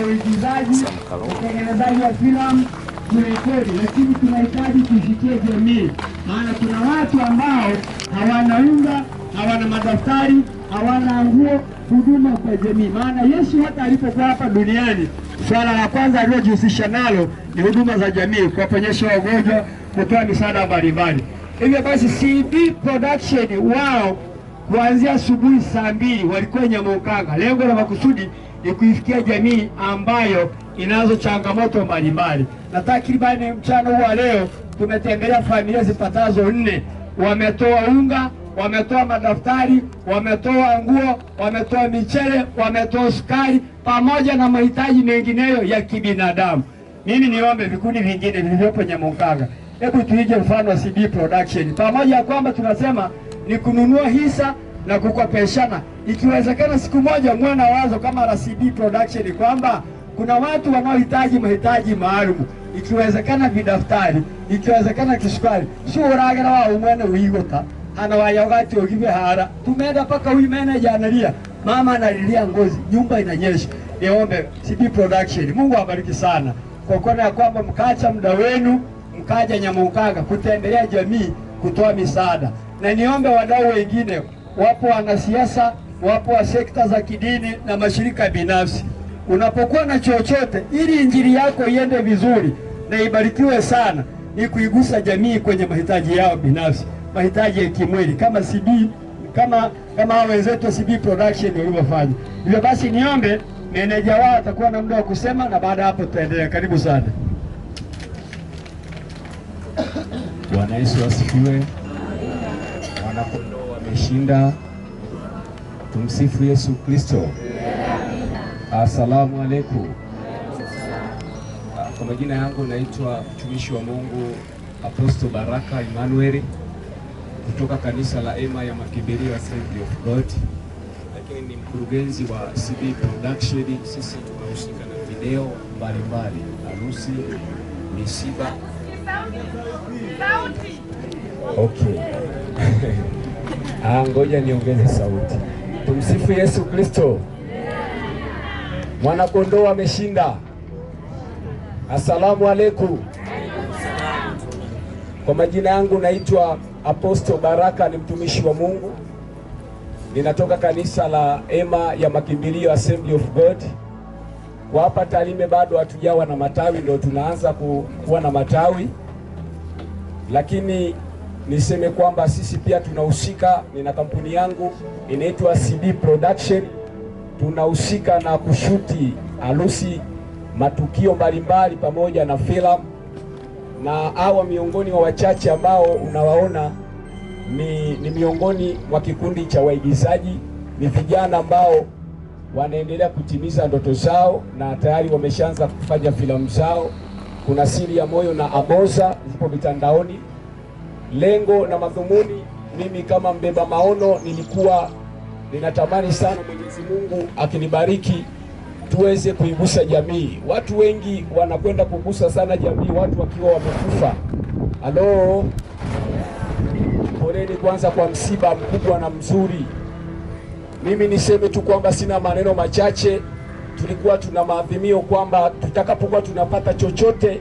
uigizaji, utengenezaji wa filamu, turekodi, lakini tunahitaji kufikia jamii. Maana kuna watu ambao hawana unga, hawana madaftari, hawana nguo, huduma kwa jamii. Maana Yesu hata alipokuwa hapa duniani, swala la kwanza alilojihusisha nalo ni huduma za jamii, kuwaponyesha wagonjwa, kutoa misaada mbalimbali. Hivyo basi CB Production wao kuanzia asubuhi saa 2 walikuwa Nyamonkanga. Lengo la makusudi ni kuifikia jamii ambayo inazo changamoto mbalimbali. Na takribani mchana huu wa leo tumetembelea familia zipatazo 4. Wametoa unga, wametoa madaftari, wametoa nguo, wametoa michele, wametoa sukari pamoja na mahitaji mengineyo ya kibinadamu. Mimi niombe vikundi vingine vilivyopo Nyamonkanga, hebu tuige mfano wa CB Production. Pamoja ya kwamba tunasema ni kununua hisa na kukopeshana, ikiwezekana siku moja muwe na wazo kama la CB Production kwamba kuna watu wanaohitaji mahitaji maalum, ikiwezekana vidaftari, ikiwezekana kisukari, sio uragera wa umwene uigota ana wayogati ogive hara. Tumeenda paka huyu manager analia, mama analilia ngozi, nyumba inanyesha. Niombe CB Production, Mungu awabariki sana kwa kuona ya kwamba mkaacha muda wenu mkaja Nyamonkanga kutembelea jamii, kutoa misaada. Na niombe wadau wengine, wapo wanasiasa, wapo wa sekta za kidini na mashirika binafsi, unapokuwa na chochote ili injili yako iende vizuri na ibarikiwe sana, ni kuigusa jamii kwenye mahitaji yao binafsi, mahitaji ya kimwili kama CB kama wenzetu wa CB Production walivyofanya. Hivyo basi niombe meneja wao atakuwa na muda wa kusema, na baada hapo tutaendelea. Karibu sana. Bwana Yesu asifiwe. Wanakondoo wameshinda. Tumsifu Yesu Kristo. Asalamu alaykum. Kwa majina yangu naitwa mtumishi wa Mungu Apostle Baraka Emmanuel kutoka kanisa la Ema ya Makimbilio Assembly of God, lakini ni mkurugenzi wa CB Production. Sisi tunahusika na video mbalimbali, harusi, misiba. Okay. Ngoja niongeze sauti. Tumsifu Yesu Kristo. Mwana kondoo ameshinda. Asalamu alaykum. Kwa majina yangu naitwa Apostle Baraka, ni mtumishi wa Mungu. Ninatoka kanisa la Ema ya Makimbilio Assembly of God. Kwa hapa Tarime bado hatujawa na matawi, ndio tunaanza kuwa na matawi. Lakini niseme kwamba sisi pia tunahusika. Nina kampuni yangu inaitwa CB Production. Tunahusika na kushuti harusi, matukio mbalimbali pamoja na filamu. Na hawa miongoni wa wachache ambao unawaona ni miongoni mwa kikundi cha waigizaji. Ni vijana ambao wanaendelea kutimiza ndoto zao na tayari wameshaanza kufanya filamu zao. Kuna Siri ya Moyo na Amoza zipo mitandaoni. Lengo na madhumuni, mimi kama mbeba maono nilikuwa ninatamani sana Mwenyezi Mungu akinibariki tuweze kuigusa jamii. Watu wengi wanakwenda kugusa sana jamii watu wakiwa wamekufa. Halo. Poleni kwanza kwa msiba mkubwa na mzuri. Mimi niseme tu kwamba sina maneno machache. Tulikuwa tuna maadhimio kwamba tutakapokuwa tunapata chochote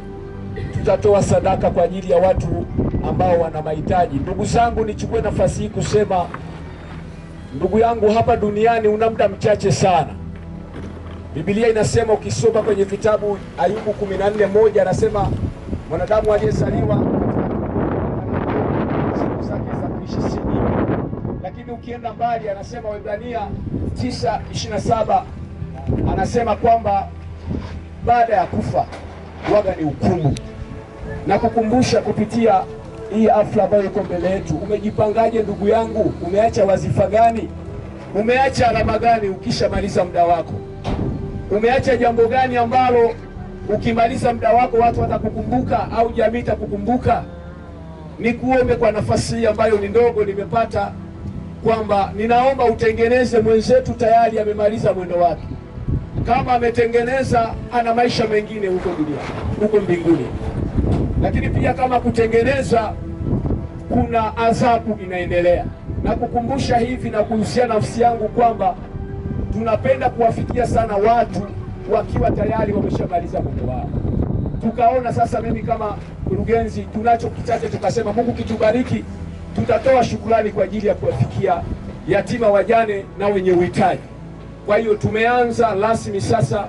tutatoa sadaka kwa ajili ya watu ambao wana mahitaji. Ndugu zangu, nichukue nafasi hii kusema, ndugu yangu, hapa duniani una muda mchache sana. Biblia inasema, ukisoma kwenye kitabu Ayubu 14:1 anasema mwanadamu aliyezaliwa siku zake za kuishi si nyingi. Lakini ukienda mbali anasema Waebrania 9:27 anasema kwamba baada ya kufa waga ni hukumu. Na kukumbusha kupitia hii hafla ambayo iko mbele yetu, umejipangaje ndugu yangu? Umeacha wazifa gani? Umeacha alama gani ukishamaliza muda wako? Umeacha jambo gani ambalo ukimaliza muda wako watu watakukumbuka au jamii itakukumbuka? Nikuombe kwa nafasi hii ambayo ni ndogo nimepata, kwamba ninaomba utengeneze. Mwenzetu tayari amemaliza mwendo wake. Kama ametengeneza, ana maisha mengine huko dunia, huko mbinguni. Lakini pia kama kutengeneza, kuna adhabu inaendelea. Na kukumbusha hivi na kuhusia nafsi yangu kwamba tunapenda kuwafikia sana watu wakiwa tayari wameshamaliza muda wao. Tukaona sasa, mimi kama mkurugenzi, tunacho kichache, tukasema Mungu kitubariki, tutatoa shukrani kwa ajili ya kuwafikia yatima, wajane na wenye uhitaji. Kwa hiyo tumeanza rasmi sasa,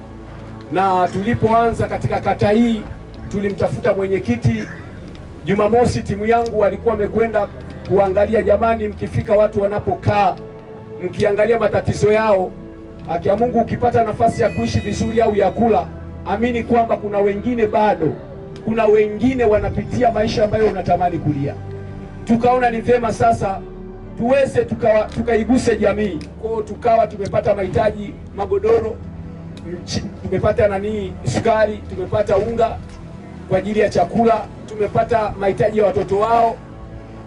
na tulipoanza katika kata hii tulimtafuta mwenyekiti. Jumamosi timu yangu walikuwa wamekwenda kuangalia, jamani, mkifika watu wanapokaa, mkiangalia matatizo yao, haki ya Mungu, ukipata nafasi ya kuishi vizuri au ya kula, amini kwamba kuna wengine bado, kuna wengine wanapitia maisha ambayo unatamani kulia. Tukaona ni vyema sasa tuweze tukaiguse jamii. Kwa hiyo tukawa tumepata mahitaji, magodoro, tumepata sukari, tumepata unga kwa ajili ya chakula, tumepata mahitaji ya watoto wao.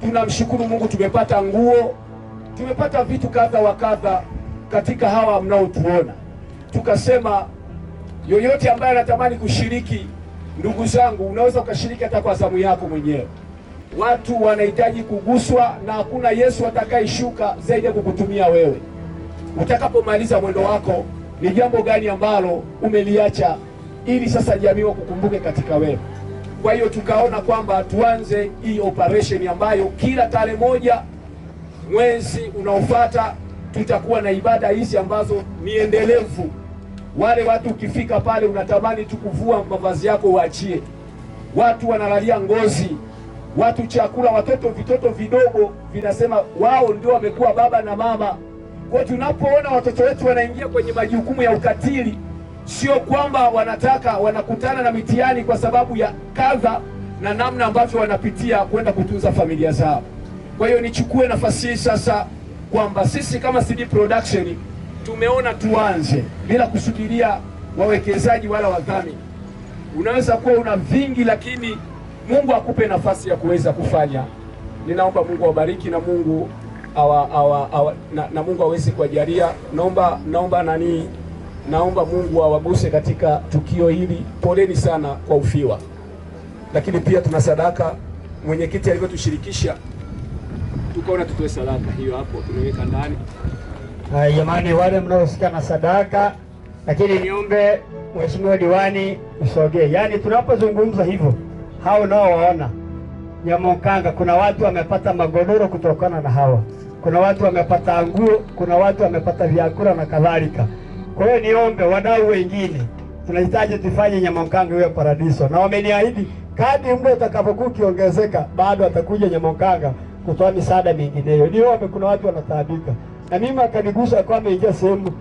Tunamshukuru Mungu, tumepata nguo, tumepata vitu kadha wa kadha katika hawa mnaotuona. Tukasema yoyote ambaye anatamani kushiriki, ndugu zangu, unaweza ukashiriki hata kwa zamu yako mwenyewe. Watu wanahitaji kuguswa, na hakuna Yesu atakayeshuka zaidi ya kukutumia wewe. Utakapomaliza mwendo wako, ni jambo gani ambalo umeliacha ili sasa jamii wakukumbuke katika wewe? Kwa hiyo tukaona kwamba tuanze hii operation ambayo kila tarehe 1 mwezi unaofuata tutakuwa na ibada hizi ambazo ni endelevu. Wale watu ukifika pale unatamani tu kuvua mavazi yako uachie. Watu wanalalia ngozi, watu chakula, vitoto vidogo vinasema wao ndio wamekuwa baba na mama. Kwa tunapoona watoto wetu wanaingia kwenye majukumu ya ukatili, sio kwamba wanakutana na mitihani kwa sababu ya kadha na namna ambavyo wanapitia kwenda kutunza familia zao. Kwa hiyo nichukue nafasi hii sasa kwamba sisi kama CD Production tumeona tuanze bila kusubiria wawekezaji wala wadhamini. Unaweza kuwa una vingi, lakini Mungu akupe nafasi ya kuweza kufanya. Ninaomba Mungu awabariki na Mungu na Mungu aweze kuwajalia. Naomba Mungu awaguse katika tukio hili. Poleni sana kwa ufiwa, lakini pia tuna sadaka. Mwenyekiti alivyotushirikisha, tukaona tutoe sadaka hiyo, hapo tunaweka ndani. Jamani, wale mnaosikia na sadaka, lakini niombe Mheshimiwa Diwani usogee. Yaani tunapozungumza hivyo, hao nao waona Nyamonkanga, kuna watu wamepata magodoro kutokana na hawa, kuna watu wamepata nguo, kuna watu wamepata vyakula na kadhalika. Kwa hiyo niombe wadau wengine, tunahitaji tufanye Nyamonkanga iwe paradiso, na wameniahidi kadri muda utakapokuwa ukiongezeka bado atakuja Nyamonkanga kutoa misaada mingineyo. Niombe, kuna watu wanataabika, na mimi akanigusa kwamba ingia sehemu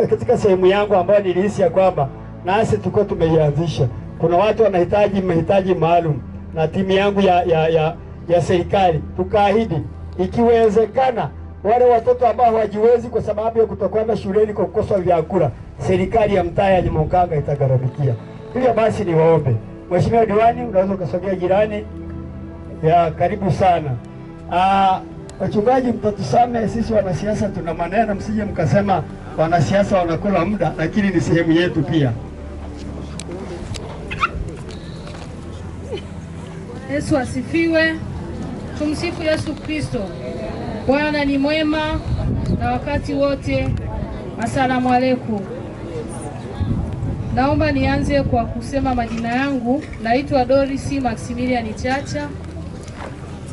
katika sehemu yangu ambayo nilihisi ya kwamba nasi tuko tumeianzisha. Kuna watu wanahitaji mahitaji maalum, na timu yangu ya serikali tukaahidi ikiwezekana wale watoto ambao hawajiwezi kwa sababu ya kutokwenda shuleni kwa kukosa vyakula, serikali ya mtaa ya Nyamonkanga itagharamikia. Hivyo basi niwaombe, Mheshimiwa Diwani, unaweza ukasogea jirani. Ya karibu sana. Wachungaji, mtatusame, sisi wanasiasa tuna maneno, msije mkasema wanasiasa wanakula muda, lakini ni sehemu yetu pia. Yesu asifiwe. Tumsifu Yesu Kristo. Bwana ni mwema na wakati wote. Asalamu alaykum. Naomba nianze kwa kusema majina yangu. Naitwa Doris Maximilian Chacha,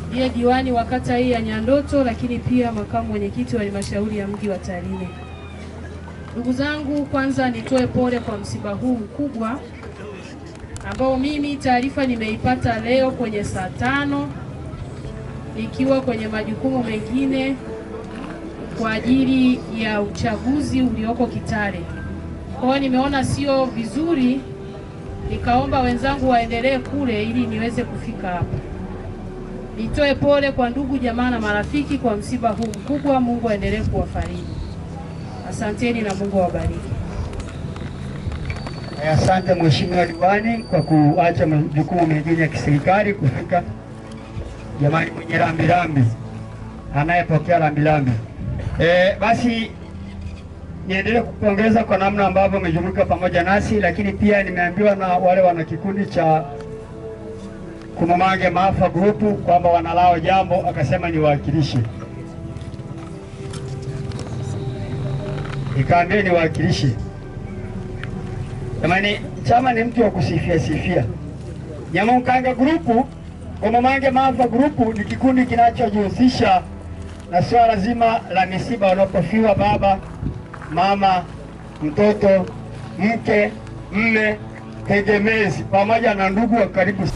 ndiye diwani wa kata hii ya Nyandoto, lakini pia makamu mwenyekiti wa halmashauri ya mji wa Tarime. Ndugu zangu, kwanza nitoe pole kwa msiba huu mkubwa ambao mimi taarifa nimeipata leo kwenye saa 5 nikiwa kwenye majukumu mengine kwa ajili ya uchaguzi ulioko Kitale. Kwa hiyo nimeona sio vizuri, nikaomba wenzangu waendelee kule ili niweze kufika hapa. Nitoe pole kwa ndugu jamaa na marafiki kwa msiba huu mkubwa. Mungu aendelee kuwafariji. Asanteni na Mungu awabariki. Asante Mheshimiwa Diwani kwa kuacha majukumu mengine ya kiserikali kufika. Jamani, mwenye rambirambi anayepokea rambirambi. Basi niendelee kupongeza kwa namna ambavyo umejumuika pamoja nasi, lakini pia nimeambiwa na wale wana kikundi cha Kumumange Maafa Grupu kwamba wanalao jambo, akasema niwakilishe. Nikaambia niwakilishe. Jamani, chama ni mtu wa kusifia sifia. Nyamunkanga grupu, Komamange Maafa grupu ni kikundi kinachojihusisha na swala zima la misiba wanapofiwa baba, mama, mtoto, mke, mme, tegemezi pamoja na ndugu wa karibu.